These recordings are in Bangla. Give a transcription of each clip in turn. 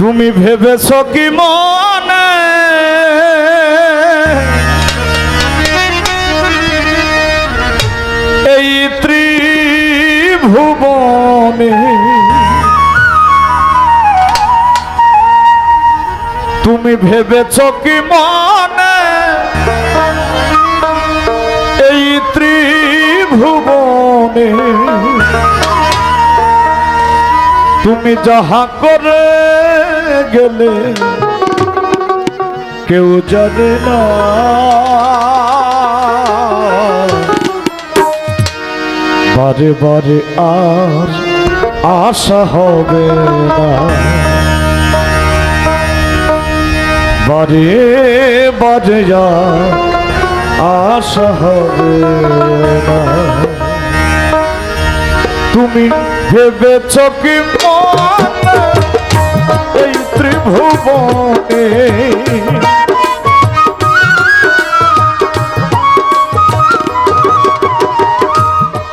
তুমি ভেবেছ কি মনে এই ত্রিভুবনে তুমি ভেবেছ কি মনে এই ত্রিভুবনে তুমি যাহা করে গেলে কেউ জানে না বারে বারে আর আশা হবে না বারে বারে আর আশা হবে না তুমি ভেবেছ কি মনে এই ত্রিভুবনে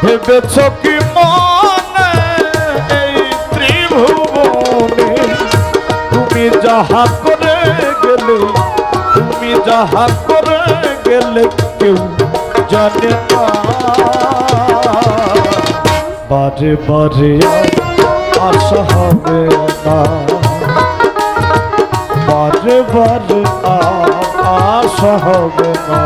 ভেবেছ কি মনে এই ত্রিভুবনে তুমি যাহা করে গেলে তুমি যাহা করে গেলে কেউ জানে না বারে বারে আশা হবে না বারে বারে আশা হবে না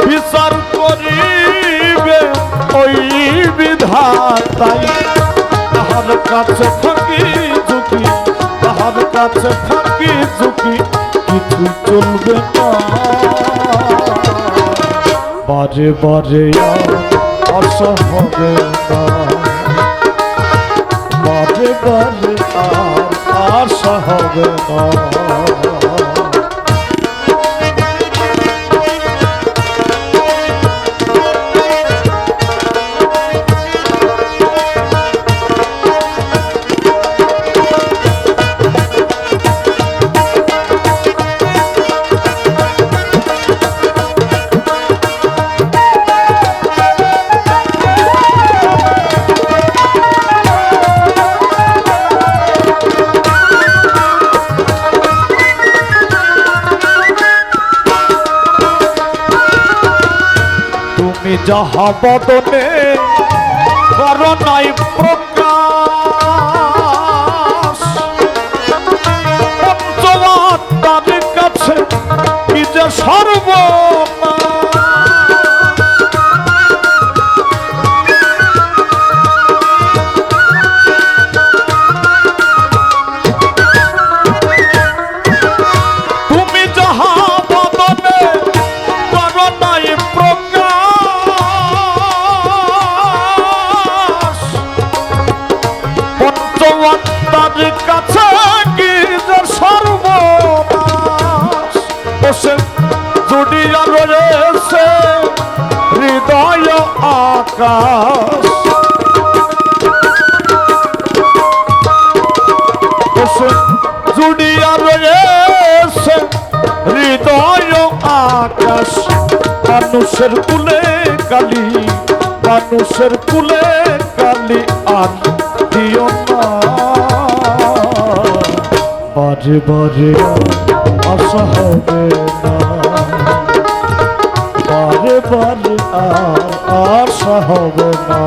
বিচার করিবে ওই বিধাতাই তাহার কাছে ফাঁকি ঝুঁকি তাহার কাছে ফাঁকি ঝুঁকি কিছু চলবে না বারে বারে আশা হবে না বারে বারে আশা হবে না যাহা বদনে করো নাই প্রকাশ পঞ্চমাত্মার কাছে কি যে তুমি যাহা বদনে করো নাই প্রকাশ আকাশ মানুষের কুলে কালি, মানুষের কুলে কালি আর দিও না। বারে বারে আশা হবে না, বারে বারে আশা হবে না।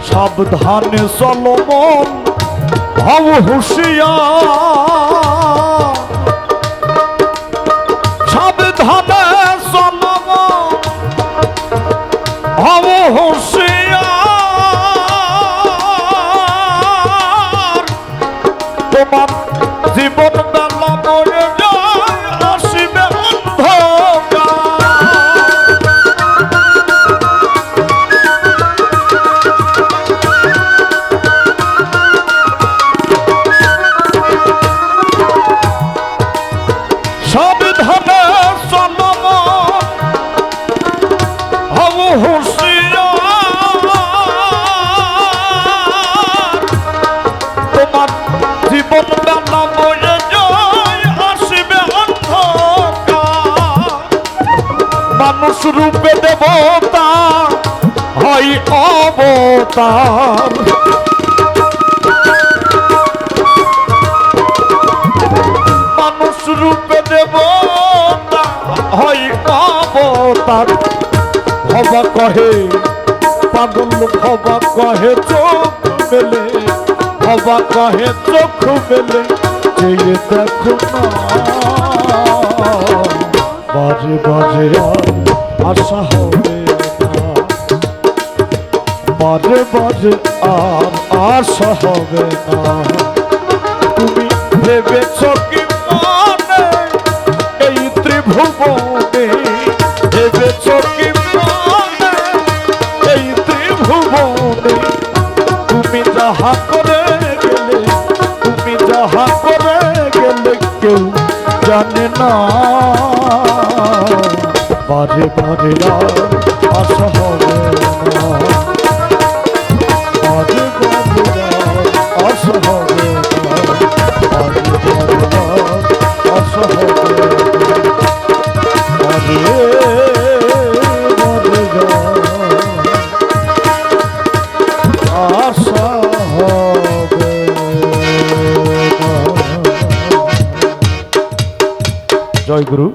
সাবধানে চলো মন হও হুঁশিয়ার, সাবধানে চলো মন হও হুঁশিয়ার। তোমার জীবন বেলা মরে যায় আসিবে অন্ধকার। সাবধানে চলো মন হও হুঁশিয়ার, তোমার জীবন বেলা মরে যায় আসিবে অন্ধকার। মানুষ রূপে দেবতা হয় অবতার, মানুষ রূপে দেবতা হয় অবতার। ভবা কহে পাগল, ভবা কহে চোখ মেলে, ভবা কহে চোখ মেলে চেয়ে দেখো না। বাজে বাজে আশা হবে না, বাজে বাজে আর আশা হবে না। তুমি ভেবেছ কি মনে এই ত্রিভুবনে, ভেবেছ কি মনে এই ত্রিভুবনে, তুমি যাহা করে গেলে, তুমি যাহা করে গেলে কেউ জানে না। বারে বারে আর আশা হবে না, বারে বারে আর আশা হবে না, বারে বারে আর আশা হবে না, বারে বারে আর আশা হবে না। জয় গুরু।